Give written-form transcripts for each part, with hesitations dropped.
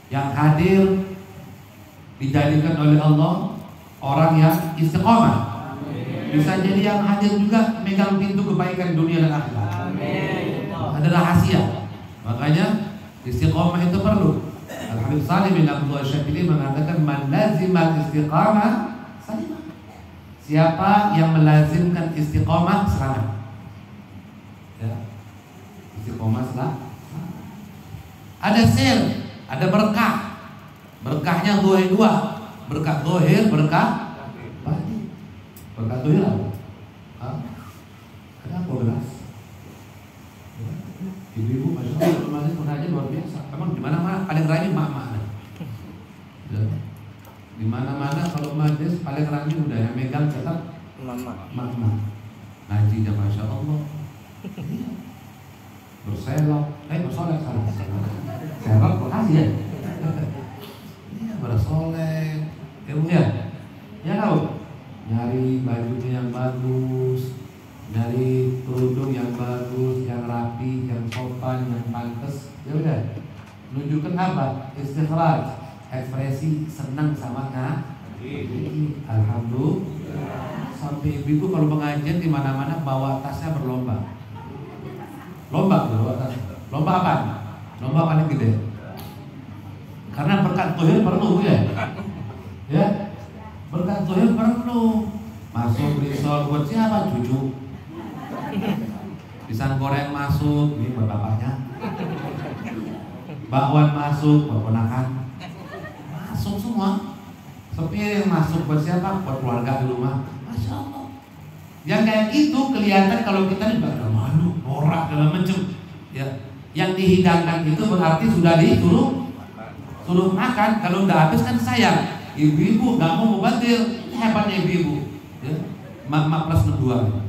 Yang hadir dijadikan oleh Allah orang yang istiqomah. Bisa jadi yang hadir juga megang pintu kebaikan dunia dan akhirat. Ada rahasia. Makanya istiqomah itu perlu. Al-Habib Salim bin Abdul Syafili mengatakan man lazimal istiqamah salimah. Siapa yang melazimkan istiqomah selamat. Ya. Istiqomah selamat. Ada sir, ada berkah. Berkahnya dua, berkah zahir, berkah batin. Berkah zahir apa? Ada apa belas? Ibu-ibu masya Allah masih pengajian luar biasa. Memang di mana-mana paling rajin mak-mak. Di mana-mana kalau majlis paling rajin udah yang megang tetap mak-mak. Ngajinya masya Allah. Berselok, bersolek salah. Selok makasih ya. Iya bersolek, ya. Ya tahu. Nyari bajunya yang bagus, nyari kerudung yang bagus, yang rapi, yang sopan, yang pantas. Ya udah. Nunjukkan apa? Istikhraj, ekspresi senang sama alhamdulillah. Sampai ibu kalau pengajian di mana-mana bawa tasnya berlomba. Lomba apa? Lomba paling gede. Karena berkat zahir perlu ya. Ya. Berkat zahir perlu. Masuk risol buat siapa? Cucu. Pisang goreng masuk, ini buat bapaknya. Bakwan masuk buat ponakan. Masuk semua. Sepiring masuk buat siapa? Buat keluarga di rumah. Masya Allah. Yang kayak gitu kelihatan kalau kita nih bakal malu, norak segala macam. Ya, yang dihidangkan itu berarti sudah suruh makan. Kalau udah habis kan sayang. Ibu-ibu nggak mau mubadir, hebatnya ibu-ibu. Ya, mak plus 2.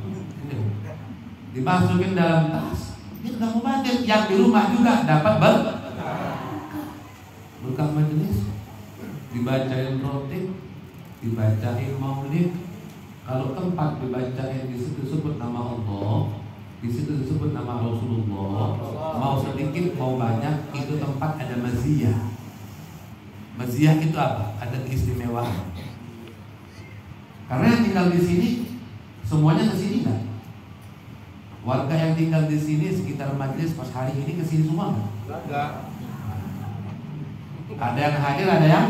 Dimasukin dalam tas, dia nggak mubadir. Yang di rumah juga dapat berkah majelis, dibacain rotib, dibacain maulid. Kalau tempat dibacain di situ disebut nama Allah, di situ disebut nama Rasulullah, mau sedikit mau banyak itu tempat ada maziyah. Maziyah itu apa? Ada keistimewaan. Karena yang tinggal di sini semuanya ke sini kan? Warga yang tinggal di sini sekitar majelis pas hari ini ke sini semua kan? Enggak. Ada yang hadir, ada yang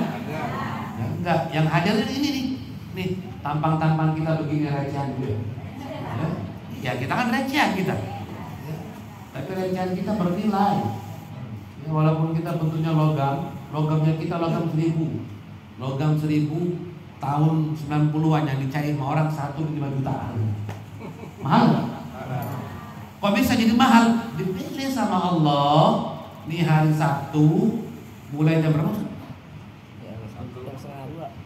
enggak. Yang hadir ini nih. Nih, tampang-tampang kita begini recehan juga. Ya kita kan recehan kita. Tapi recehan kita bernilai. Ya, walaupun kita bentuknya logamnya kita logam 1000. Logam 1000 tahun 90-an yang dicari sama orang 1,5 jutaan. Mahal gak? Kok bisa jadi mahal? Dipilih sama Allah. Nih hari Sabtu mulai jam berapa?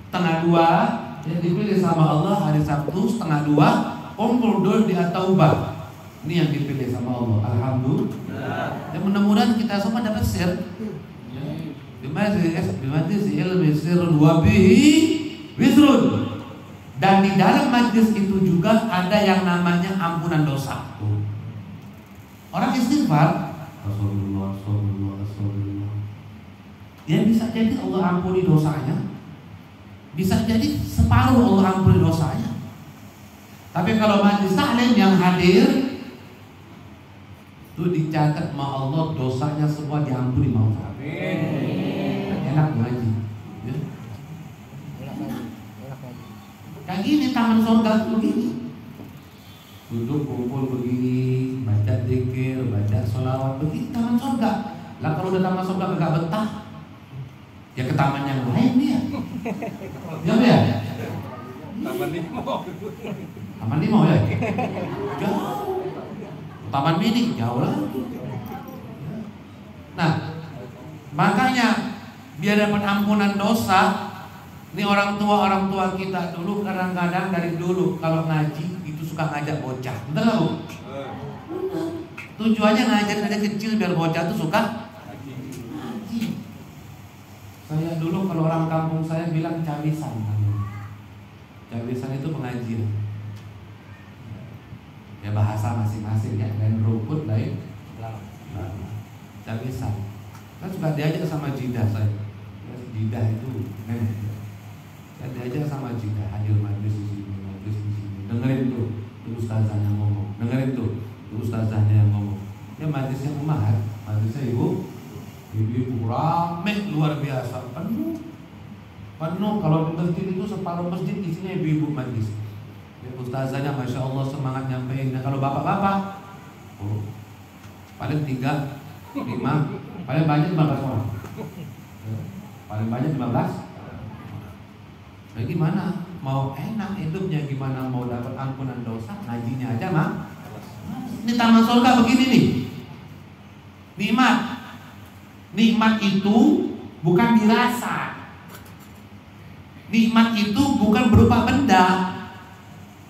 Setengah 2. Ya, dipilih sama Allah hari Sabtu setengah 2 kumpul dulu di At-Taubah. Ini yang dipilih sama Allah. Alhamdulillah. Dan mudah-mudahan kita semua dapat share. Di majlis ilmi sirrun wa bihi wizrun. Dan di dalam majlis itu juga ada yang namanya ampunan dosa. Orang istighfar, Rasulullah. Ya bisa jadi Allah ampuni dosanya. Bisa jadi separuh Allah ampuni dosanya. Tapi kalau majlis taklim yang hadir itu dicatat sama Allah dosanya semua diampuni sama Allah. Amin. Enak ngaji. Ya. Kayak gini taman surga begini. Duduk kumpul begini, baca zikir, baca sholawat begini taman surga. Lah kalau udah taman surga enggak betah, ya ke taman yang lain dia. Ya. Taman Limo ya. Jauh. Taman Mini jauh lagi. Nah, makanya biar dapat ampunan dosa, ini orang tua kita dulu kadang-kadang dari dulu kalau ngaji itu suka ngajak bocah. Betul nggak Bu? Tujuannya ngajak anak kecil biar bocah tuh suka ngaji. Saya dulu kalau orang kampung saya bilang cawisan. Cawisan itu pengajian. Ya bahasa masing-masing ya, lain rumput lain cawisan. Kan suka diajak sama jidah saya. Ya, Jidah itu kan diajak sama Jidah, hadir majlis di sini, majlis di sini. Dengerin tuh, itu ustazahnya ngomong. Dengerin tuh, itu ustazahnya yang ngomong. Ya majlisnya umat, majlisnya ibu-ibu rame luar biasa, penuh. Kalau di masjid itu separuh masjid isinya ibu-ibu majlis. Ya, ustazahnya masya Allah semangat nyampein. Nah, kalau bapak-bapak, paling 3, 5, paling banyak 15 orang. Paling banyak 15. Nah, gimana? Mau enak hidupnya, gimana mau dapat ampunan dosa? Ngajinya aja mah. Ini taman surga begini nih. Nikmat. Nikmat itu bukan dirasa. Nikmat itu bukan berupa benda.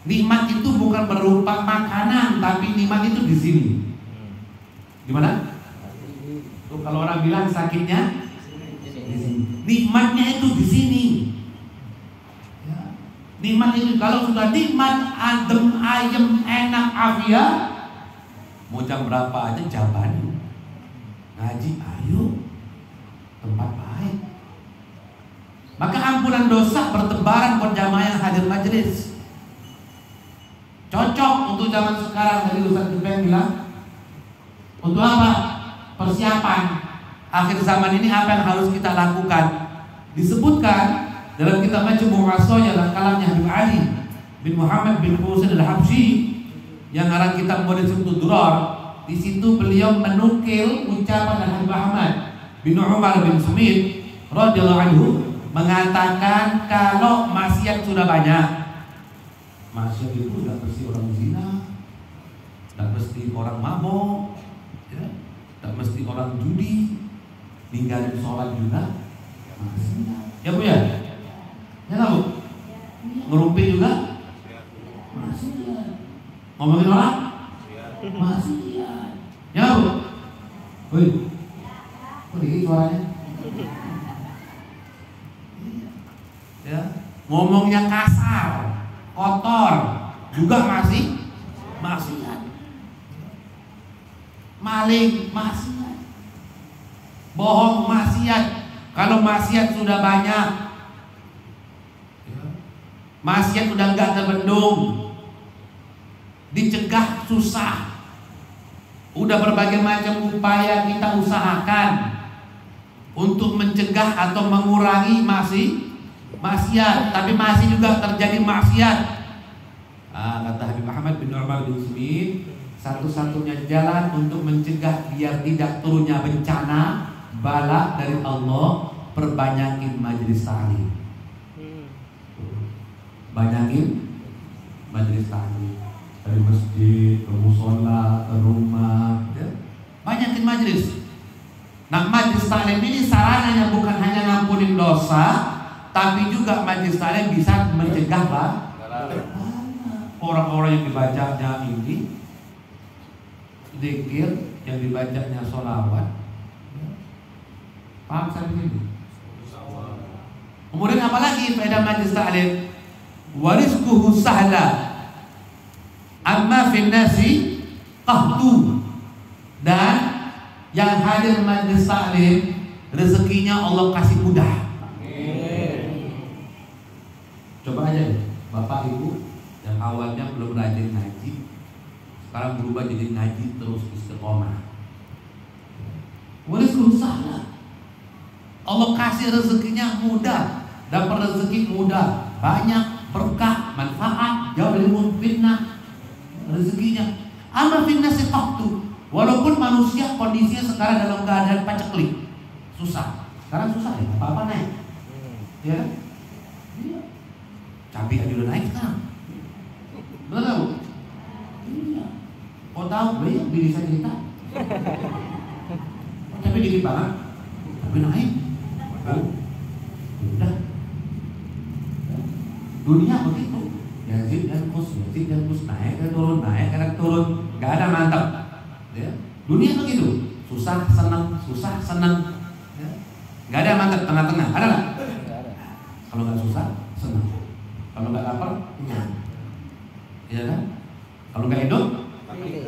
Nikmat itu bukan berupa makanan, tapi nikmat itu di sini. Gimana? Tuh, kalau orang bilang sakitnya di sini. Nikmatnya itu di sini. Nikmat itu kalau sudah nikmat, adem, ayem, enak, afiat, mau jam berapa aja jawaban. Ngaji, ayo, tempat baik. Maka ampunan dosa bertebaran berjamaah yang hadir majelis. Cocok untuk zaman sekarang. Tadi Ustaz Jubair bilang, untuk apa? Persiapan akhir zaman ini apa yang harus kita lakukan? Disebutkan dalam kitab Majmu' As-Shayyah dan kalamnya Habib Ali bin Muhammad bin Husain Al-Habsyi yang ngarang kitab Model Sibtu Durar. Di situ beliau menukil ucapan dari Habib Ahmad bin Umar bin Sumit radhiyallahu anhu mengatakan kalau maksiat sudah banyak, maksiat itu tidak mesti orang zina, tidak mesti orang mabok, ya, tidak mesti orang judi, ninggalin sholat juga maksiat. Ya Bu ya? Ya tahu? Ngerumpi juga? Maksiat. Ngomongin orang? Maksiat. Ya Bu? Woi. Kok dikit suaranya? Ya. Ngomongnya kasar, kotor, juga masih maksiat. Maling, maksiat. Bohong, maksiat. Kalau maksiat sudah banyak, maksiat udah enggak terbendung, dicegah susah. Udah berbagai macam upaya kita usahakan untuk mencegah atau mengurangi maksiat, tapi masih juga terjadi maksiat. Kata Habib Ahmad bin Umar bin Sumit, satu-satunya jalan untuk mencegah biar tidak turunnya bencana bala dari Allah, perbanyakin majelis ta'lim. Banyakin majelis ta'lim dari masjid ke mushola ke rumah, ya. Banyakin majelis. Nah, majelis ta'lim ini sarananya bukan hanya ngampunin dosa, tapi juga majelis ta'lim bisa mencegah orang-orang yang dibacanya ini zikir, yang dibacanya sholawat. Paham sampai ini? Kemudian apalagi faedah majelis ta'lim? Warizquhu sahla amma fin nasi qahtu. Dan yang hadir majelis ta'lim rezekinya Allah kasih mudah. Coba aja deh, Bapak Ibu yang awalnya belum rajin ngaji, sekarang berubah jadi ngaji terus istiqomah. Warizquhu sahla, Allah kasih rezekinya mudah, dapat rezeki mudah, banyak, berkah, manfaat, jauh dari fitnah rezekinya. Amma fin nasi qahtu. Walaupun manusia kondisinya sekarang dalam keadaan paceklik, susah. Sekarang susah ya, apa-apa naik. Ya. Iya. Cabai aja udah naik sekarang. Betul tahu? Iya. Kau tahu banyak diri saya cerita. Tapi dikit banget, tapi naik. Udah. Dunia begitu. Yazid dan kus, naik dan turun, nggak ada mantap. Ya. Dunia begitu, susah senang, ya. Nggak ada mantap tengah-tengah, ada nggak? Kalau nggak susah senang, kalau nggak lapar kenyang, ya kan? Kalau nggak hidup mati.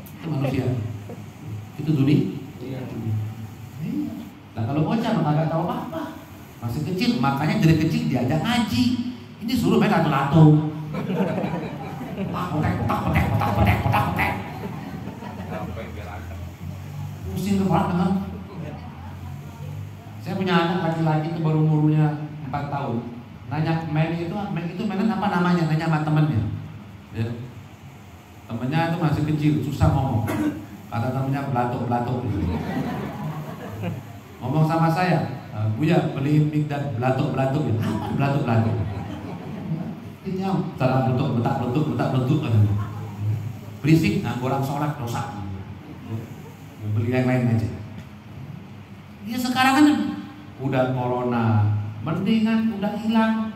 Itu manusia, itu dunia. Nah, kalau Kalau bocah mah kagak tahu apa-apa. Masih kecil, makanya dari kecil diajak ngaji. Ini suruh main lato-lato. Potek. Pusing kepala dengar. Saya punya anak laki-laki itu baru umurnya 4 tahun. Nanya main itu mainan apa namanya? Nanya sama temennya. Ya. Temennya itu masih kecil, susah ngomong. Kata temennya belatuk. Ngomong sama saya, Buya beliin mik dan belatuk ya. Apa belatuk? Ini cara beletuk katanya. Berisik, orang sholat dosa. Beli yang lain aja. Ya sekarang kan udah corona, mendingan udah hilang.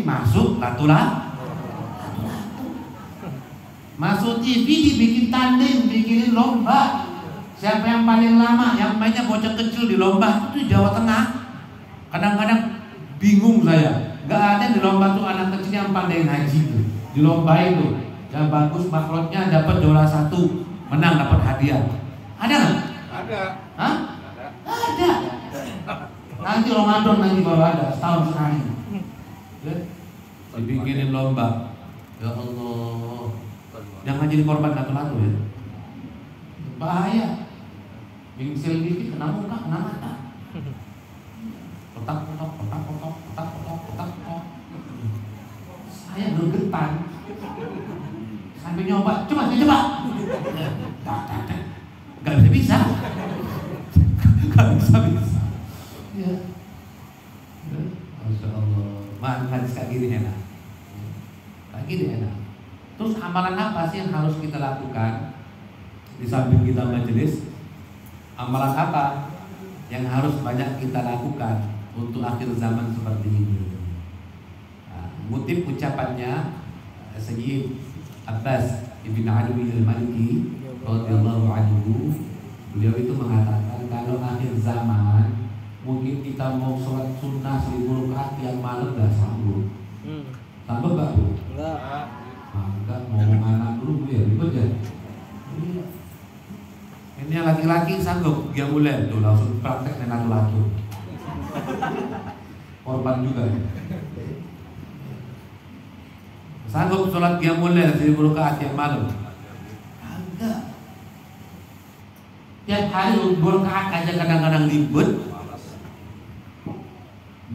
Masuk latu-latu. Masuk TV dibikin tanding, bikinin lomba. Siapa yang paling lama, yang mainnya bocah kecil di lomba itu Jawa Tengah. Kadang-kadang bingung saya, nggak ada di lomba tuh anak kecil yang pandai ngaji tuh. Di lomba itu, yang bagus makrotnya dapat juara 1, menang dapat hadiah. Ada nggak? Ada. Hah? Ada. Nanti Ramadan nanti baru ada, setahun sekali. Dibikinin lomba. Ya Allah. Jangan jadi korban latu-latu ya. Bahaya. Mingsil dikit kena muka, kena mata. Petak. Saya bergetar. Sampai nyoba, coba. Gak bisa. Ya. Masya Allah. Hadis kayak gini enak. Terus amalan apa sih yang harus kita lakukan di samping kita majelis? Amalan apa yang harus banyak kita lakukan untuk akhir zaman seperti ini? Ngutip ucapannya Sayyid Abbas Ibn Alwi Al-Maliki radhiyallahu anhu, beliau itu mengatakan kalau akhir zaman mungkin kita mau sholat sunnah 1000 rakaat yang malam gak sanggup. Sanggup gak Bu? Enggak, ngomong anak dulu Bu ya, ribet ya. Ini yang laki-laki sanggup, dia mulai tuh langsung praktek latu-latu. Korban juga ya. Sanggup sholat dia mulai 1000 rakaat yang malam? Enggak. Tiap hari 2 rakaat aja kadang-kadang ribet.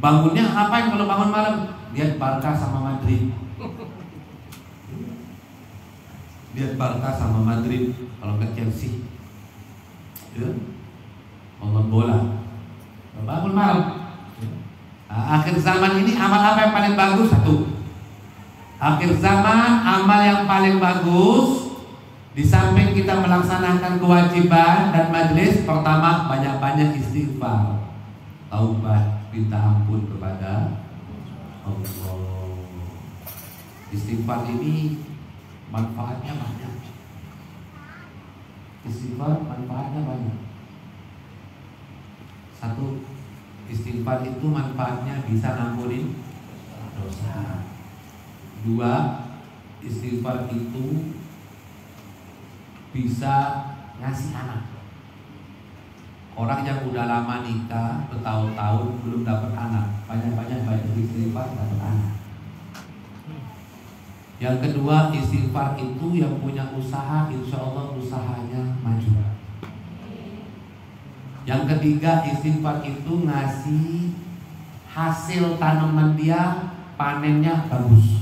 Bangunnya ngapain kalau bangun malam? Lihat Barca sama Madrid. Kalau nggak Chelsea. Ya. Nonton bola. Bangun malam. Akhir zaman ini amal apa yang paling bagus? 1. Akhir zaman amal yang paling bagus, di samping kita melaksanakan kewajiban dan majelis, pertama banyak-banyak istighfar, taubat, minta ampun kepada Allah. Istighfar ini manfaatnya banyak. Istighfar manfaatnya banyak. 1, istighfar itu manfaatnya bisa ngampunin dosa. 2, istighfar itu bisa ngasih anak. Orang yang udah lama nikah bertahun-tahun belum dapat anak, banyak istighfar dapat anak. Yang kedua, istighfar itu yang punya usaha, insya Allah usahanya maju. Yang ketiga, istighfar itu ngasih hasil tanaman dia, panennya bagus.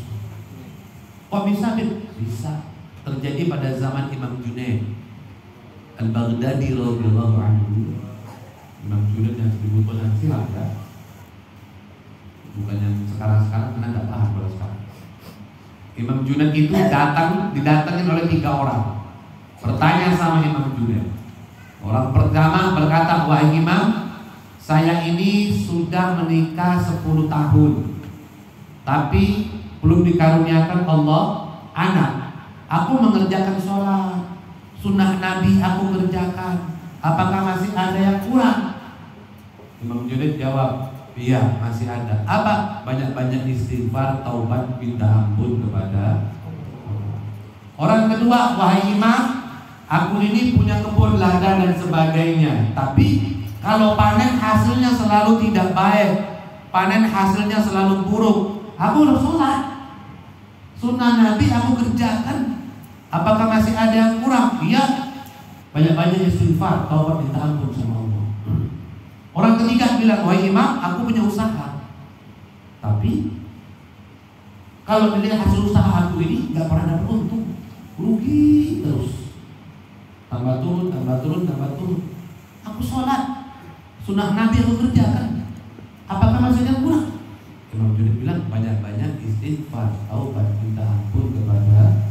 Kok bisa? Bisa. Terjadi pada zaman Imam Junaid Al-Baghdadi radhiyallahu anhu. Imam Junaid yang 1000 tahun silam ya. Bukan yang sekarang-sekarang, karena tidak paham kalau sekarang. Imam Junaid itu didatangin oleh 3 orang. Bertanya sama Imam Junaid. Orang pertama berkata, wahai Imam, saya ini sudah menikah 10 tahun, tapi belum dikaruniakan Allah anak. Aku mengerjakan sholat, sunnah Nabi aku kerjakan. Apakah masih ada yang kurang? Imam Junaid jawab, iya masih ada. Apa? Banyak-banyak istighfar, taubat, minta ampun kepada Allah. Orang kedua, wahai Imam, aku ini punya kebun lada dan sebagainya, tapi kalau panen hasilnya selalu tidak baik, panen hasilnya selalu buruk. Aku udah sholat, sunnah Nabi aku kerjakan. Apakah masih ada yang kurang? Iya. Banyak-banyak istighfar, taubat, minta ampun sama Allah. Orang ketiga bilang, wahai imam, aku punya usaha, tapi kalau dilihat hasil usaha aku ini nggak pernah dapat untung, rugi terus, tambah turun, tambah turun, tambah turun. Aku sholat, sunnah Nabi aku kerjakan, apakah masih ada yang kurang? Imam Junaid bilang, banyak-banyak istighfar, taubat, minta ampun kepada.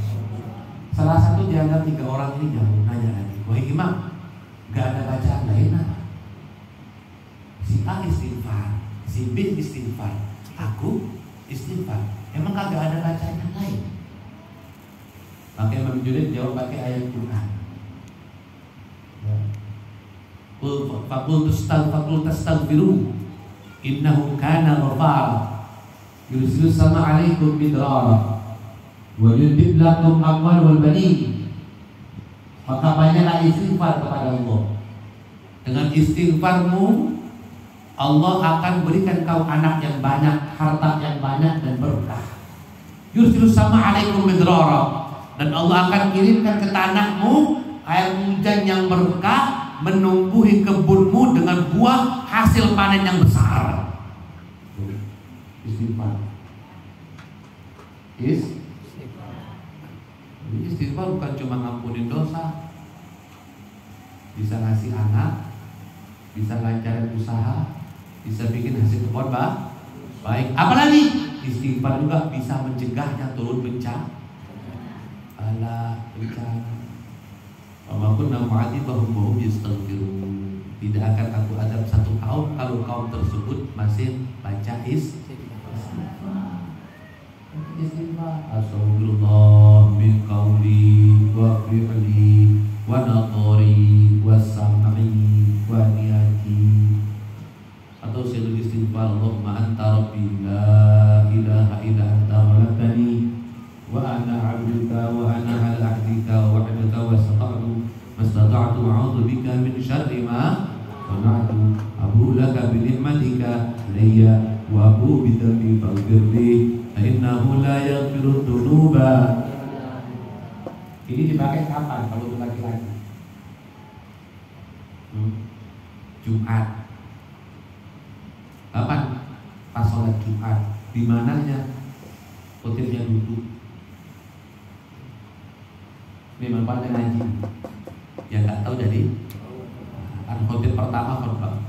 Salah satu di antara 3 orang ini jauh nanya lagi, wahai imam, nggak ada bacaan lain apa? Si A istighfar, si B istighfar, aku istighfar. Emang kagak ada bacaan yang lain? Maka Imam Junaid jawab pakai ayat Quran. Fakul tastaghfiru innahu kana ghaffara yursilu sama alaikum midrara wa yudib lakum amwal wal banin. Maka banyaklah istighfar kepada Allah. Dengan istighfarmu Allah akan berikan kau anak yang banyak, harta yang banyak dan berkah. Yursilu sama alaikum midrara, dan Allah akan kirimkan ke tanahmu air hujan yang berkah, menumbuhi kebunmu dengan buah hasil panen yang besar. Istighfar. Istighfar bukan cuma ngampunin dosa, bisa ngasih anak, bisa lancarin usaha, bisa bikin hasil kebun baik. Apalagi istighfar juga bisa mencegahnya turun bencana. Walaupun bahum yastaghfirun, tidak akan aku azab 1 kaum kalau kaum tersebut masih baca istighfar. Astagfirullah min qawli wa fi'li wa nadhari wa sam'i wa niyati. Atau selalu istighfar, Allahumma anta rabbi la ilaha illa anta khalaqtani wa ana 'abduka wa ana 'ala ahdika wa wa'dika wa mastata'tu a'udzu bika min syarri ma sana'tu abu laka bi ni'matika alayya wa abu bi dhanbi faghfir li fa innahu la yaghfiru dzunuba. Ini dipakai kapan kalau untuk laki-laki? Jumat. Kapan? Pas sholat Jumat. Di mananya? Khotibnya duduk. Ini manfaatnya ngaji. Yang nggak tahu jadi kan khotib pertama khotbah.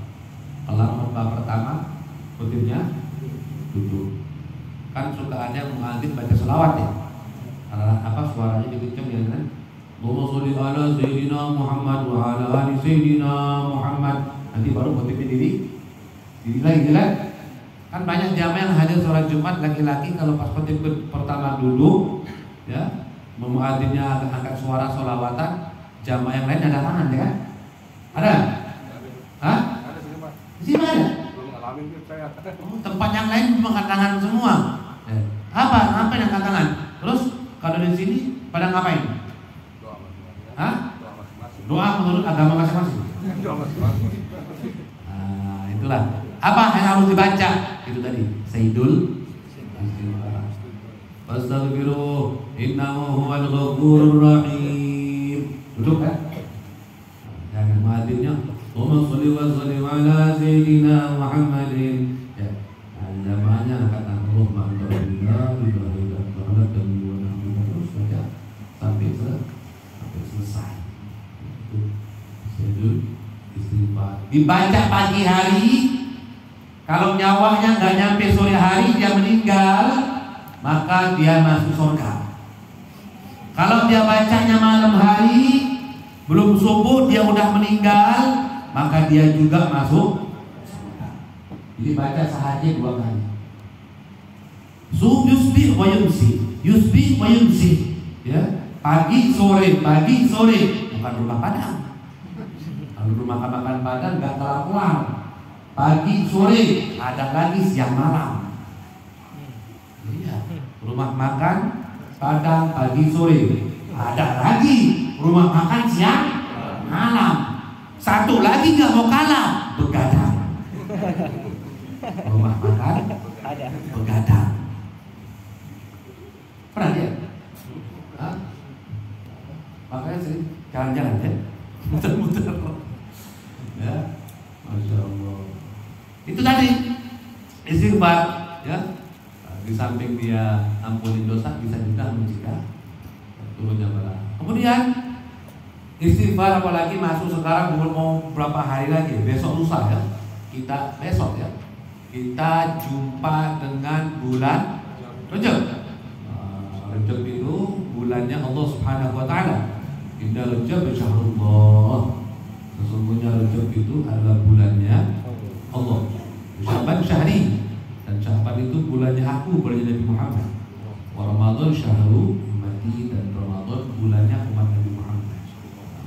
Kelar khotbah pertama, khotibnya duduk. Kan suka ada muadzin baca selawat ya. Karena apa suaranya dikenceng ya kan? Allahumma sholli ala sayyidina Muhammad wa ala ali sayyidina Muhammad. Nanti baru khotibnya diri lagi kan? Kan banyak jamaah yang hadir sholat Jumat laki-laki, kalau pas khotib pertama dulu ya, muadzinnya angkat suara sholawatan, jamaah yang lain ada tangan ya kan? Ada? Hah? Di sini ada? Oh, tempat yang lain angkat tangan semua. Apa yang angkat tangan? Terus kalau di sini pada ngapain? Hah? Doa menurut agama masing-masing. Nah, itulah. Apa yang harus dibaca? Itu tadi Sayyidul Istighfar. Fastaghfiruh innahu huwal ghafurur rahim. Duduk kan? Jangan muadzinnya Allahumma sholli wa sallim ala sayyidina Muhammadin. Ya, jamaahnya kata Allahumma anta rabbina bila ta'ala dan terus baca sampai selesai. Itu Sayyidul Istighfar. Dibaca pagi hari. Kalau nyawanya nggak nyampe sore hari dia meninggal, maka dia masuk surga. Kalau dia bacanya malam hari, belum subuh dia udah meninggal, maka dia juga masuk surga. Jadi baca sehari 2 kali. Yusbih wa yumsi, yusbih wa yumsi. Ya, pagi sore, bukan rumah Padang. Kalau rumah makan Padang nggak kelar-kelar. Pagi, sore, ada lagi siang malam. Iya, rumah makan Padang pagi sore, ada lagi rumah makan siang malam. Satu lagi nggak mau kalah, begadang. rumah makan begadang. Pernah lihat? Hah? Makanya sering jalan-jalan ya, muter-muter. Ya, Masya Allah. Itu tadi istighfar, ya. Di samping dia ampuni dosa, bisa juga mencegah turunnya bala. Kemudian istighfar, apalagi masuk sekarang mau berapa hari lagi, besok lusa ya. Kita besok ya, kita jumpa dengan bulan Rajab. Rajab itu bulannya Allah Subhanahu wa taala. Inna Rajab syahrullah. Sesungguhnya Rajab itu adalah bulannya Allah. Syaban syahri, dan Syaban itu bulannya aku, bulannya Nabi Muhammad. Wa Ramadan syahru ummati, dan Ramadan bulannya umat Nabi Muhammad.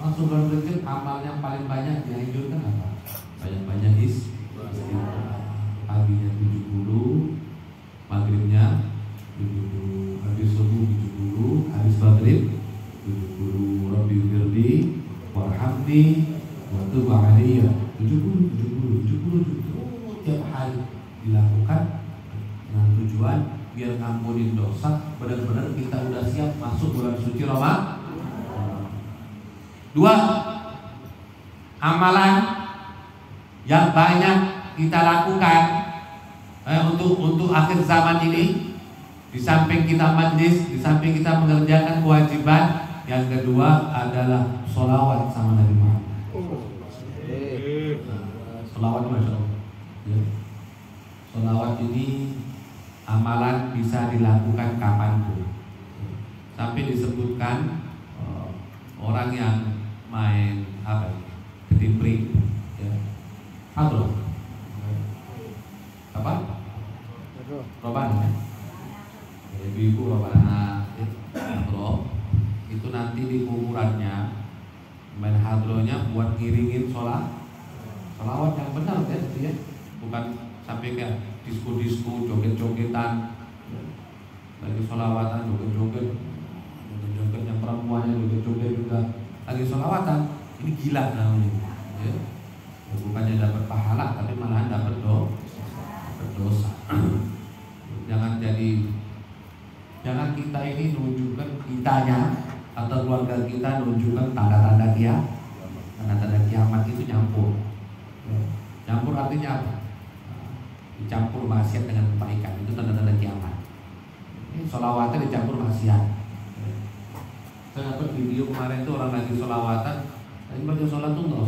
Langsung bulan Rajab amal yang paling banyak dianjurkan apa? Banyak-banyak istighfar. Paginya 70, maghribnya 70, habis subuh 70, habis maghrib 70. Rabbi firli warhamni wa tub alayya 70 tiap hari dilakukan dengan tujuan biar ngampunin dosa. Benar-benar kita udah siap masuk bulan suci Ramadan. 2, amalan yang banyak kita lakukan untuk akhir zaman ini. Di samping kita majlis, di samping kita mengerjakan kewajiban, yang kedua adalah sholawat sama Nabi Muhammad. Sholawat, Masya Allah. Ya. Sholawat ini amalan bisa dilakukan kapanpun. Sampai disebutkan orang yang main apa ini, ketimpring, ya. Hadroh. Apa? Roban ya. Ibu-ibu bapak hadroh itu nanti di kuburannya main hadrohnya buat ngiringin sholawat yang benar ya, gitu ya. Bukan sampai kayak disko-disko, joget-jogetan, lagi sholawatan, joget-joget yang perempuannya joget-joget juga lagi sholawatan. Ini gila namanya ya. Bukannya dapat pahala, tapi malahan dapat dosa. Jangan kita ini nunjukkan kitanya atau keluarga kita nunjukkan tanda-tanda kiamat. Tanda-tanda kiamat itu nyampur. Nyampur artinya apa? Dicampur maksiat dengan kebaikan, itu tanda-tanda kiamat. Ini sholawatnya dicampur maksiat. Saya dapat video kemarin tuh orang lagi sholawatan, lagi baca sholatullah,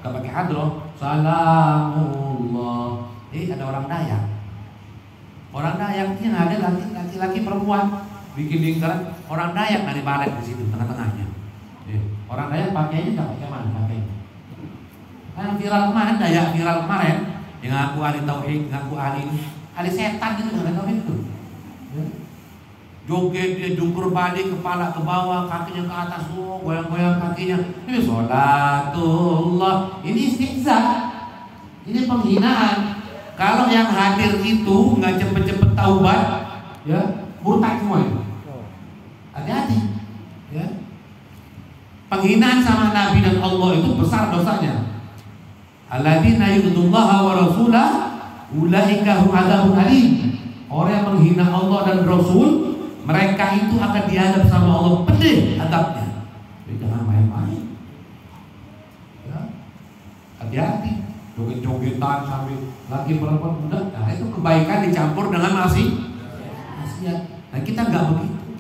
gak pakai hadroh, salamullah. Ada orang Dayak. Orang Dayak ini ada laki-laki perempuan bikin lingkaran. Orang Dayak dari balet di situ tengah-tengahnya. Orang Dayak pakainya nggak pakai mana pakainya. Yang viral kemarin, Dayak viral kemarin, yang ngaku ahli tauhid, ngaku ahli setan gitu, nggak tahu itu. Joget dia jungkur balik, kepala ke bawah, kakinya ke atas, goyang-goyang kakinya. Ini sholatullah, ini istihza, ini penghinaan. Kalau yang hadir itu nggak cepet-cepet taubat, ya murtad semua itu. Hati-hati, ya. Penghinaan sama Nabi dan Allah itu besar dosanya. Alladzina yu'dzullaha wa rasulah ulaika hum adzabun alim. Orang yang menghina Allah dan Rasul, mereka itu akan diadab sama Allah pedih adabnya. Jadi jangan main-main. Ya. Hati-hati. Joget-jogetan sambil laki perempuan muda, nah itu kebaikan dicampur dengan maksiat. Nah kita nggak begitu.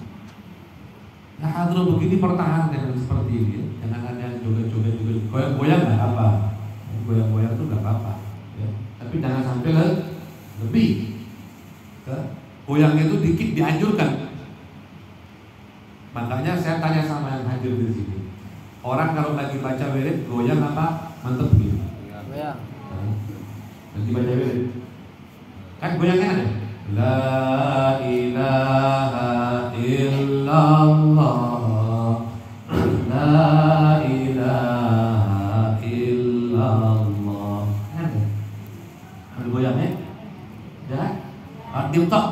Nah hadroh begini pertahankan seperti ini, ya. Jangan ada yang joget-joget juga, goyang-goyang nggak apa, goyang-goyang itu nggak apa-apa. Ya. Tapi jangan sampai lebih. Goyangnya itu dikit dianjurkan. Makanya saya tanya sama yang hadir di sini, orang kalau lagi baca wirid goyang apa mantep gitu? Goyang. Nanti baca wirid. Kan goyangnya ada. La ilaha illallah, la ilaha illallah. Ada. Ada goyangnya? Ya. Arti tok.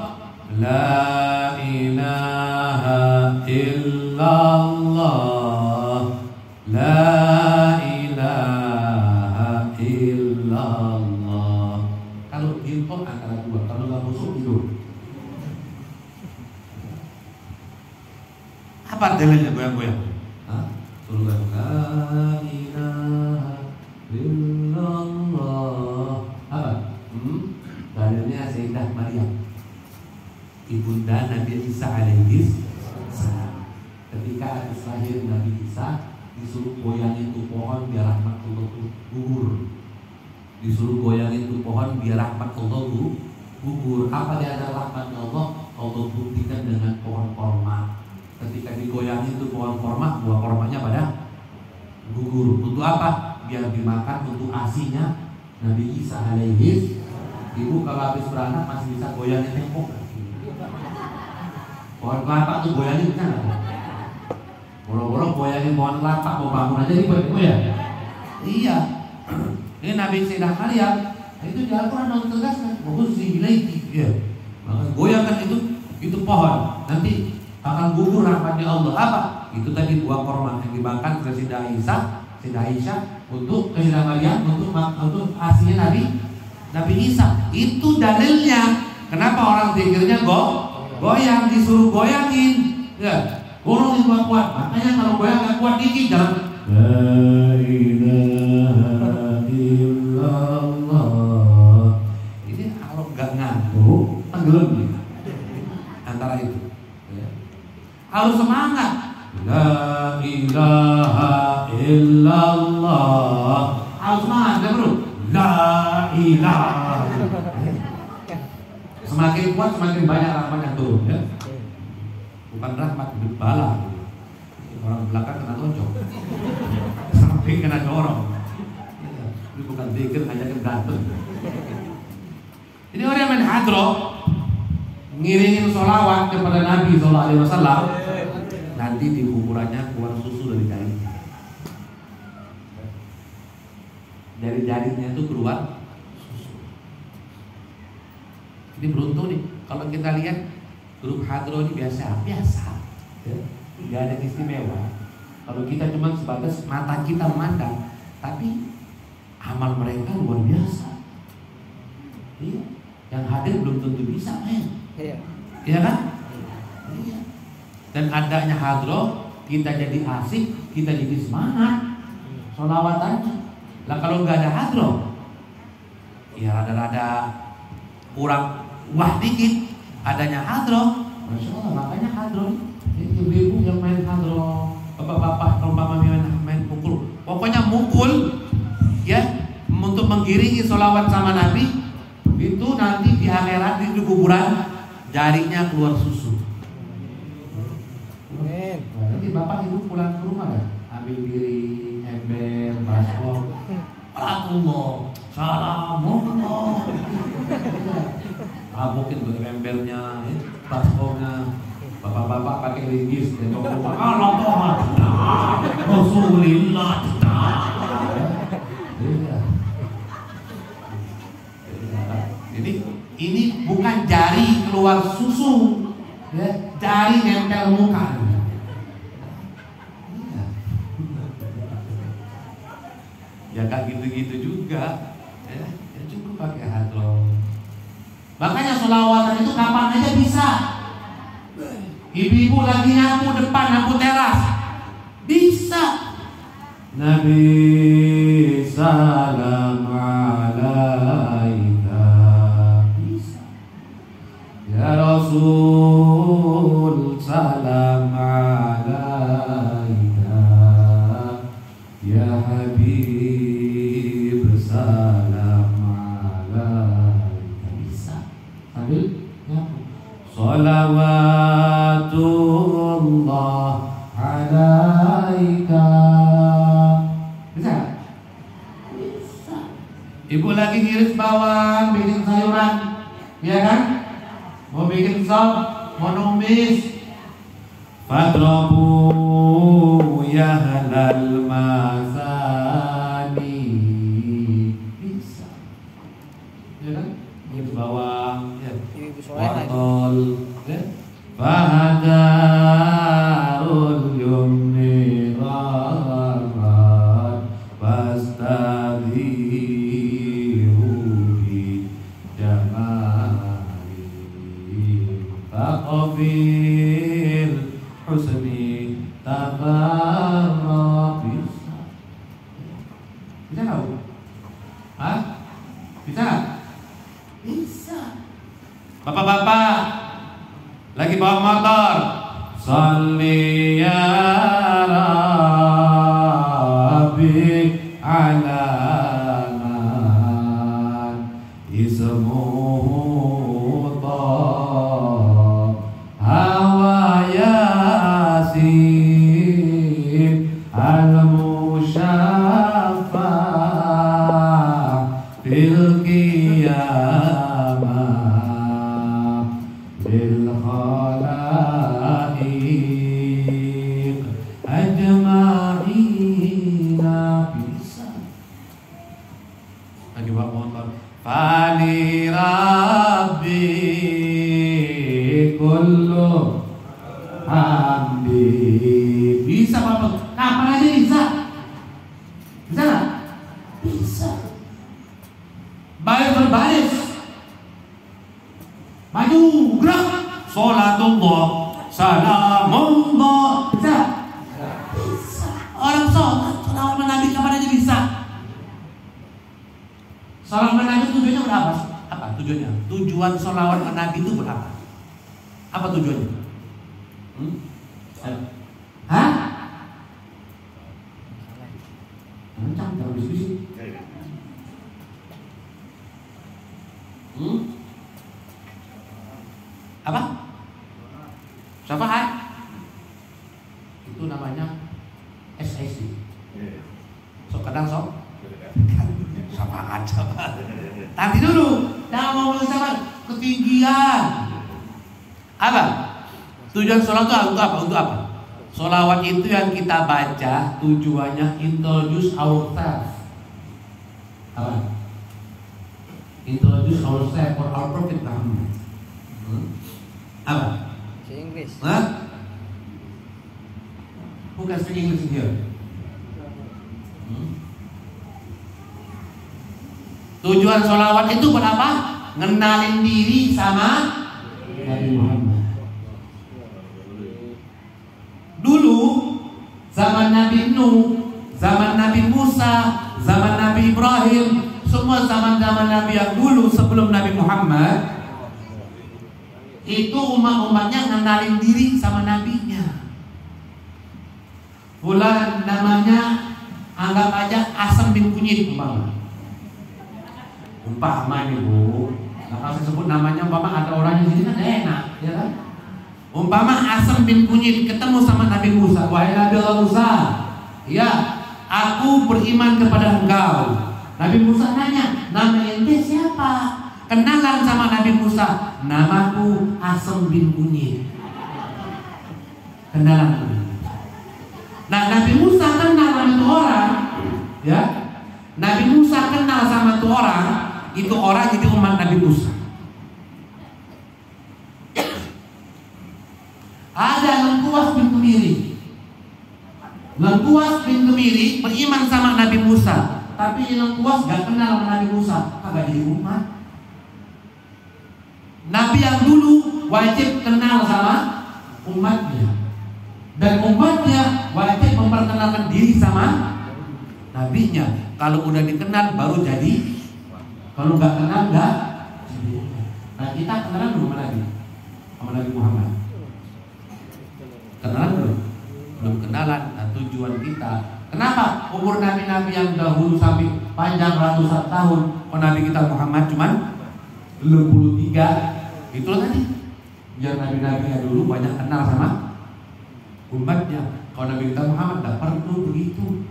La ilaha illallah, la ilaha illallah. illallah. Kalau info antara dua, kalau nggak musuh tidur. Apa dalilnya goyang-goyang? Suruh la ilaha illallah. Apa? Dalilnya Sayyidah Maryam, ibunda Nabi Isa alaihi salam. Ketika habis lahir Nabi Isa, disuruh goyangin tuh pohon biar rahmat Allah gugur. Disuruh goyangin tuh pohon biar rahmat Allah gugur. Apa dia ada rahmatnya Allah? Allah buktikan dengan pohon korma. Ketika digoyangin tuh pohon korma, buah kormanya pada gugur. Untuk apa? Biar dimakan untuk asinya Nabi Isa alaihi. Ibu kalau habis beranak masih bisa goyangin tembok. Pohon kelapa tuh goyangin bisa nggak? Boro-boro goyangin pohon kelapa mau bangun aja ribet ibu ya? Iya. Ini Nabi Sayyidah Maryam itu di Al-Quran tegaskan wahuzi ilaiki. Ya. Maka goyangkan itu pohon, nanti akan gugur rahmatnya Allah. Apa? Itu tadi buah korma yang dimakan ke Sayyidah Aisyah untuk Sayyidah Maryam untuk asinya Nabi Isa. Itu dalilnya. Kenapa orang pikirnya goyang, disuruh goyangin, ya, golongin kuat-kuat. Makanya kalau goyang nggak kuat dikit jangan. La ilaha illallah. Ini kalau nggak ngantuk tenggelam nih. Antara itu, ya. Harus semangat. La ilaha illallah. Harus semangat, ya bro. La ilaha. Semakin kuat semakin banyak rahmat yang turun, ya. Bukan rahmat, hidup bala. Orang belakang kena tonjok, samping kena dorong. Ini bukan zikir, ngajakin berantem. Ini orang yang main hadro, ngiringin sholawat kepada Nabi SAW. Nanti di kuburannya keluar susu dari jarinya. Dari jarinya itu keluar susu. Ini beruntung nih. Kalau kita lihat grup hadro ini biasa, ya. Tidak ada istimewa. Kalau kita cuma sebatas mata kita memandang, tapi amal mereka luar biasa. Iya. Yang hadir belum tentu bisa, men. Iya kan? Iya. Dan adanya hadro, kita jadi asik, kita jadi semangat sholawatannya. Lah kalau nggak ada hadro, ya rada-rada kurang wah dikit. Adanya hadro, masya Allah, makanya hadro. Ibu-ibu yang main hadro, bapak-bapak kalau mama main mukul, pokoknya mukul, ya, untuk menggiringi sholawat sama Nabi. Itu nanti di akhirat di kuburan jarinya keluar susu. Nanti bapak ibu pulang ke rumah kan, ambil diri ember, baskom, Allah, salamullah, abokin tuh embernya, baskomnya. Bapak-bapak pakai linggis dan ngomong Allah Rasulillah. Jadi ini bukan jari keluar susu, ya, jari nempel muka. Ya gak gitu-gitu juga, ya cukup pakai hadro. Makanya sholawatan itu kapan aja bisa. Ibu-ibu lagi nyapu depan, nyapu teras, bisa. Nabi salam alaika, bisa. Ya Rasul salam alaika, ya Habib salam alaika, bisa. Sambil nyapu. Salawatullah alaika. Bisa? Bisa. Ibu lagi ngiris bawang, bikin sayuran, ya kan? Mau bikin sop, mau numis. Fadrabu ya halal masani. Bisa. Ya kan? Ngiris bawang, ya. Wortel, ya. Fahadarul yumni gharat Fastadhi Bisa nggak Bu? Hah? Bisa nggak? Bisa. Bapak-bapak lagi bawa motor, Salli ya Rabbi ala man ismuhu hawa yasin al-musyaffa fil qiyamah bil khalaiq ajma'ina. Bisa. Lagi bawa motor, fali rabbi kullu hamdi. Bisa Bapak? Kapan aja bisa? Bisa nggak? Bisa. Baik berbaris, maju gerak, sholatullah salamullah. Bisa? Bisa. Orang sholat Nabi kapan aja bisa. Sholawat Nabi tujuannya berapa? Apa tujuannya? Tujuan sholawat Nabi itu berapa? Apa tujuannya? Hah? Jangan diskusi. Apa? Syafaat? Itu namanya SIC. Sok kadang sok. Syafaat. Nanti dulu, jangan ngomong syafaat ketinggian. Apa? Tujuan sholat itu untuk apa? Untuk apa? Sholawat itu yang kita baca tujuannya introduce ourselves. Apa? Introduce ourselves for our Prophet Muhammad. Apa? English. Hah? Bukan speak English here. Tujuan sholawat itu buat apa? Ngenalin diri sama Nabi Muhammad. Dulu zaman Nabi Nuh, zaman Nabi Musa, zaman Nabi Ibrahim, semua zaman-zaman Nabi yang dulu sebelum Nabi Muhammad, itu umat-umatnya ngenalin diri sama nabinya. Fulan namanya anggap aja Asam bin Kunyit umpama nih Bu. Nah, kalau saya sebut namanya umpama ada orang yang sini kan enak, ya kan? Umpama Asam bin Kunyit ketemu sama Nabi Musa, wahai Nabi Allah Musa, ya, aku beriman kepada engkau. Nabi Musa nanya, nama ente siapa? Kenalan sama Nabi Musa, namaku Asam bin Kunyit. Kenalan. Nah, Nabi Musa kenal sama itu orang, ya. Nabi Musa kenal sama itu orang jadi umat Nabi Musa. Ada Lengkuas bin Kemiri. Lengkuas bin Kemiri beriman sama Nabi Musa, tapi Lengkuas gak kenal sama Nabi Musa, kagak jadi umat. Nabi yang dulu wajib kenal sama umatnya, dan umatnya wajib memperkenalkan diri sama nabinya. Kalau udah dikenal baru jadi, kalau nggak kenal nggak. Nah, kita kenalan dulu sama Nabi Muhammad. Kenalan belum kenalan. Nah, tujuan kita, kenapa umur nabi-nabi yang dahulu sampai panjang ratusan tahun, oh Nabi kita Muhammad cuman 63. Itulah tadi, biar nabi-nabi yang dulu banyak kenal sama umatnya. Kalau Nabi kita Muhammad tidak perlu begitu.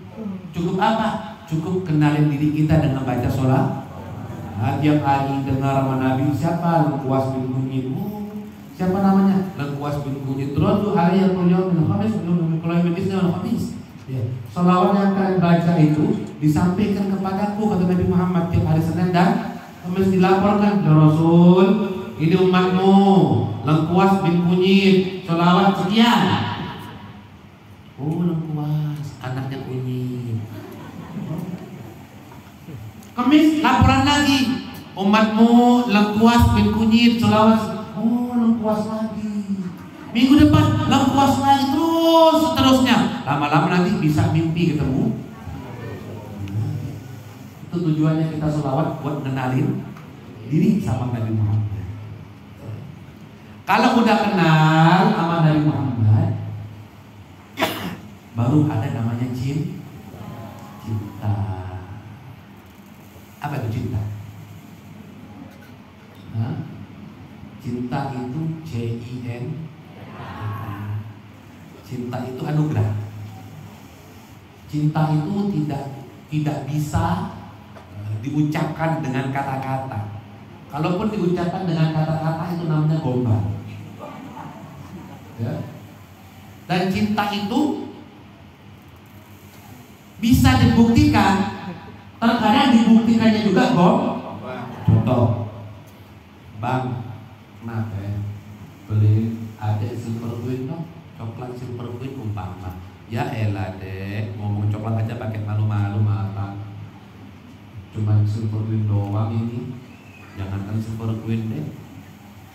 Cukup apa? Cukup kenalin diri kita dengan baca sholat. Nah, tiap hari dengar sama Nabi, siapa? Lengkuas bin Kunyit. Siapa namanya? Lengkuas bin Kunyit. Terus tuh hari yang mulia min khamis, kalau min isna wal khamis. Ya. Sholawat yang kalian baca itu disampaikan kepadaku, kata Nabi Muhammad, tiap hari Senin dan Kamis dilaporkan ke Rasul. Ini umatmu, Lengkuas bin Kunyit, sholawat sekian. Oh, Lengkuas, anaknya Kunyit. Kamis laporan lagi, umatmu Lengkuas bin Kunyit, sholawat. Oh, Lengkuas lagi. Minggu depan Lengkuas lagi, terus seterusnya. Lama-lama nanti bisa mimpi ketemu. Itu tujuannya kita sholawat buat kenalin diri sama Nabi Muhammad. Kalau udah kenal sama Nabi Muhammad, baru ada namanya cinta. Apa itu cinta? Cinta itu CIN. Cinta itu anugerah. Cinta itu tidak bisa diucapkan dengan kata-kata. Kalaupun diucapkan dengan kata-kata itu namanya gombal. Ya. Dan cinta itu bisa dibuktikan. Terkadang dibuktikannya juga contoh, Bang, kenapa ya? Beli ada silver queen dong, coklat silver queen umpama. Ya elah dek, ngomong coklat aja pakai malu-malu mata. Cuman silver queen doang ini. Jangankan silver queen deh,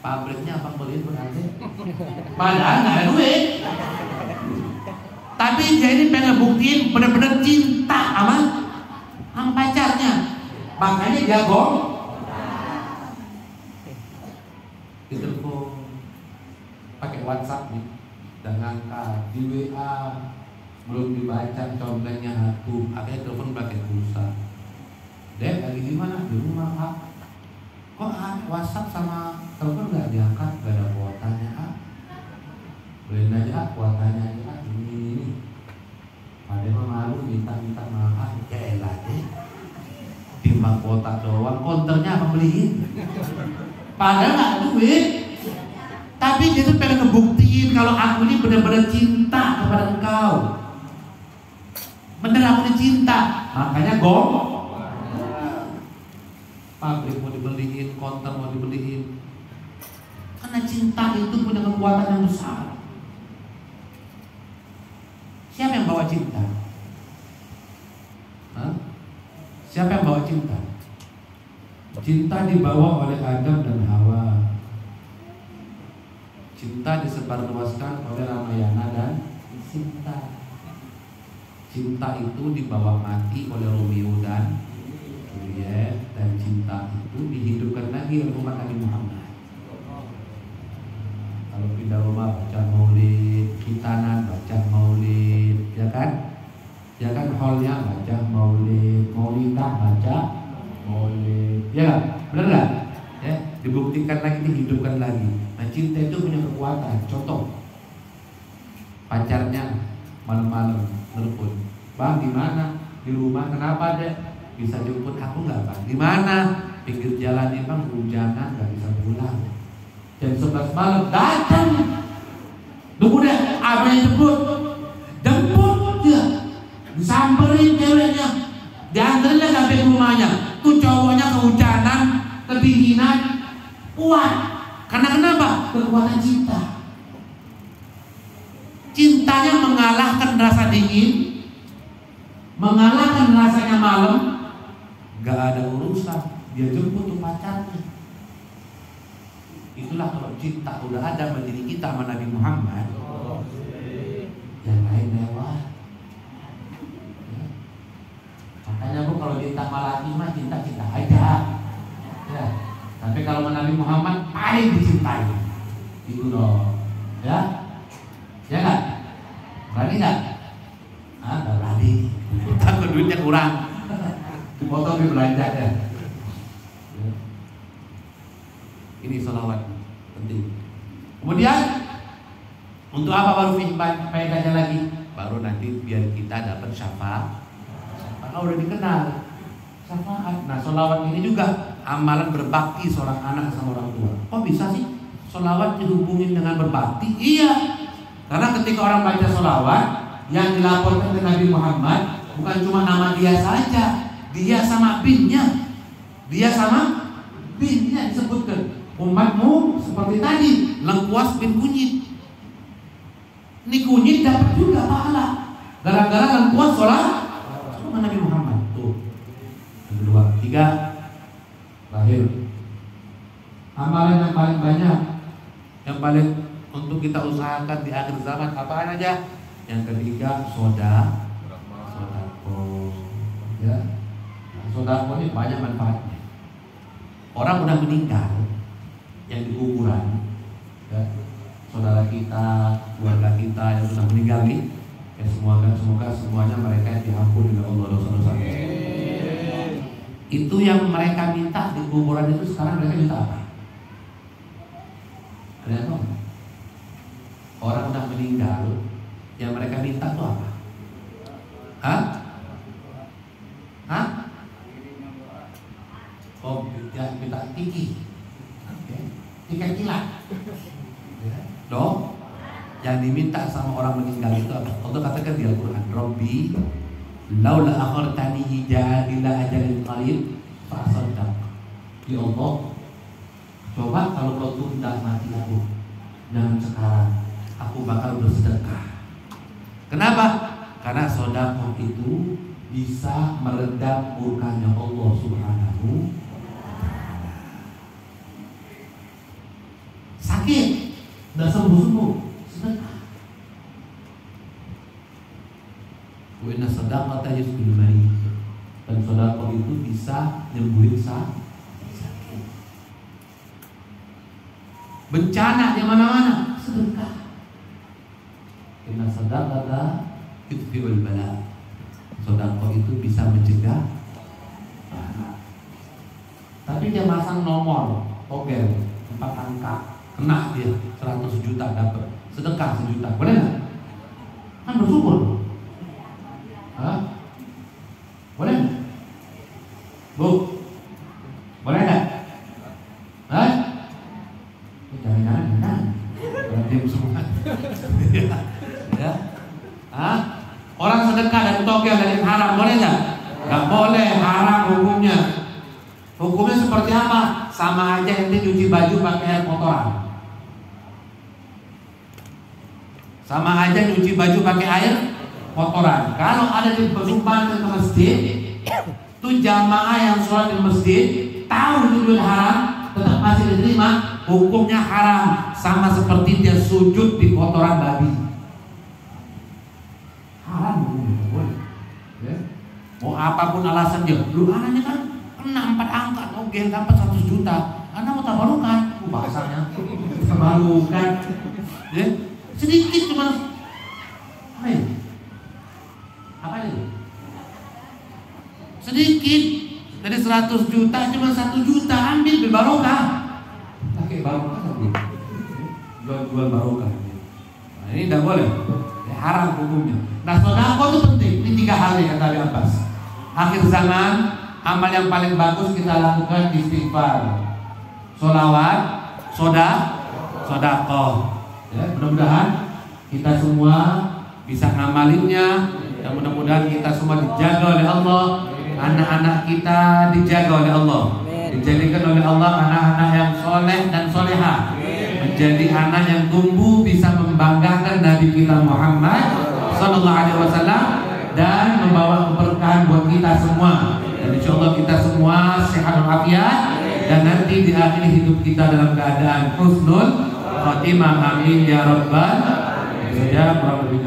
pabriknya apa beliin berarti? Padahal nggak ada duit. Tapi dia ini pengen buktiin benar-benar cinta sama pacarnya. Makanya dia ditelepon pakai WhatsApp nih, dan ngangkat di WA belum dibaca contohnya aku, akhirnya telepon pakai pulsa. Dek lagi di mana? Di rumah Kak. Kok WhatsApp sama telepon nggak diangkat? Gak ada kuotanya ah. Beliin aja kuotanya aja ini. Padahal malu minta maaf. Ya elah deh. Timbang kuota doang, konternya apa beliin? Padahal nggak duit. Tapi dia tuh pengen ngebuktiin kalau aku ini benar-benar cinta kepada engkau. Bener aku ini cinta. Makanya pabrik mau dibeliin, konter mau dibeliin. Karena cinta itu punya kekuatan yang besar. Siapa yang bawa cinta? Siapa yang bawa cinta? Cinta dibawa oleh Adam dan Hawa. Cinta disebarluaskan oleh Ramayana dan Sinta. Cinta itu dibawa mati oleh Romeo dan Juliet, dan cinta itu dihidupkan lagi oleh umat Nabi Muhammad. Kalau pindah rumah baca maulid, khitanan baca maulid, ya kan? Ya kan, hallnya baca maulid, maulidah baca maulid, ya kan? Benar nggak? Ya, dibuktikan lagi, dihidupkan lagi. Nah, cinta itu punya kekuatan. Contoh, pacarnya malam-malam telepon, Bang di mana? Di rumah. Kenapa dek? Bisa jemput aku nggak Bang? Di mana? Pinggir jalan nih Bang, hujanan nggak bisa pulang. Jam 11 malam datang. Tunggu deh, apa yang jemput? Jemput dia, disamperin ceweknya, diantarin lagi sampai rumahnya. Tuh cowoknya kehujanan, kedinginan, kuat. Karena kenapa? Kekuatan cinta. Cintanya mengalahkan rasa dingin, mengalahkan rasanya malam. Gak ada urusan, dia jemput tuh pacarnya. Itulah kalau cinta udah ada menjadi kita sama Nabi Muhammad, yang lain lewat. Ya. Makanya Bu kalau cinta malaki mah cinta aja. Ya. Tapi kalau sama Nabi Muhammad paling dicintai. Itu loh. Ya. Ya kan? Berani gak? Gak berani. Takut duitnya kurang. Dipotong di belanja ya. Ini sholawat penting. Kemudian untuk apa baru faedahnya lagi? Baru nanti biar kita dapat syafaat. Kalau udah dikenal syafaat. Nah, sholawat ini juga amalan berbakti seorang anak sama orang tua. Kok bisa sih sholawat dihubungin dengan berbakti? Iya. Karena ketika orang baca sholawat yang dilaporkan ke Nabi Muhammad, bukan cuma nama dia saja, dia sama binnya. Dia sama binnya disebutkan. Umatmu seperti tadi, lengkuas bin kunyit. Ini kunyit dapat juga pahala gara-gara lengkuas sholat sama Nabi Muhammad. Tuh. Yang kedua, tiga, terakhir. Amalan yang paling banyak, yang paling untuk kita usahakan di akhir zaman apaan aja? Yang ketiga, sodako, ya. Sedekah ini banyak manfaatnya. Orang udah meninggal yang di kuburan, ya, saudara kita, keluarga kita yang sudah meninggal nih, ya semoga semuanya mereka diampuni oleh Allah dosa-dosa. Itu yang mereka minta di kuburan itu sekarang mereka minta apa? Ada yang tahu? Orang udah meninggal, yang mereka minta itu apa? Hah? Hah? Oh, minta tinggi, tiket kilat. Dong, yang diminta sama orang meninggal itu apa? Allah katakan di Al-Quran, Rabbi laula akhartani ila ajalin qarib fa asaddaq. Ya Allah, coba kalau kau tunda mati aku, jangan sekarang, aku bakal bersedekah. Kenapa? Karena sedekah itu bisa meredam murkanya Allah Subhanahu. Sakit, udah sembuh-sembuh, sedekah. Wa inna sadaqata yusbil mayyit. Dan sedekah itu bisa nyembuhin sakit. Bencana di mana-mana, sedekah. Inna sadaqata yusbil bala. Sedekah itu bisa mencegah bala. Tapi dia masang nomor, togel 4 angka. Kena dia 100 juta dapat, sedekah 1 juta, boleh nggak? Kan bersyukur. Hah? Boleh nggak? Bu, boleh nggak? Hah? Jangan-jangan berarti semua. Ya, hah? Orang sedekah dari togel dari yang haram, boleh nggak? Nggak boleh, haram hukumnya. Hukumnya seperti apa? Sama aja ente cuci baju pakai air kotoran. Sama aja nyuci baju pakai air kotoran. Kalau ada di pesumpahan ke masjid, itu jamaah yang sholat di masjid tahu itu haram, tetap masih diterima, hukumnya haram, sama seperti dia sujud di kotoran babi. Haram hukumnya. Ya. Mau apapun alasan dia, lu anaknya kan kena 4 angka, togel dapat 100 juta, anak mau tabarukan, bahasanya tabarukan, ya. Sedikit cuma apa ini? Apa ini? Sedikit dari 100 juta cuma 1 juta, ambil berbarokah. Pakai barokah tapi jual barokah. Nah, ini tidak boleh, ya, haram hukumnya. Nah, sedekah itu penting. Ini 3 hal yang kata Abbas. Akhir zaman amal yang paling bagus kita lakukan istighfar, sholawat, sedekah. Ya, mudah-mudahan kita semua bisa ngamalinnya dan mudah-mudahan kita semua dijaga oleh Allah, anak-anak kita dijaga oleh Allah, dijadikan oleh Allah anak-anak yang soleh dan soleha, menjadi anak yang tumbuh bisa membanggakan Nabi kita Muhammad Sallallahu Alaihi Wasallam dan membawa keberkahan buat kita semua. Dan insya Allah kita semua sehat walafiat dan nanti di akhir hidup kita dalam keadaan husnul Fatimah, amin ya rabbal alamin.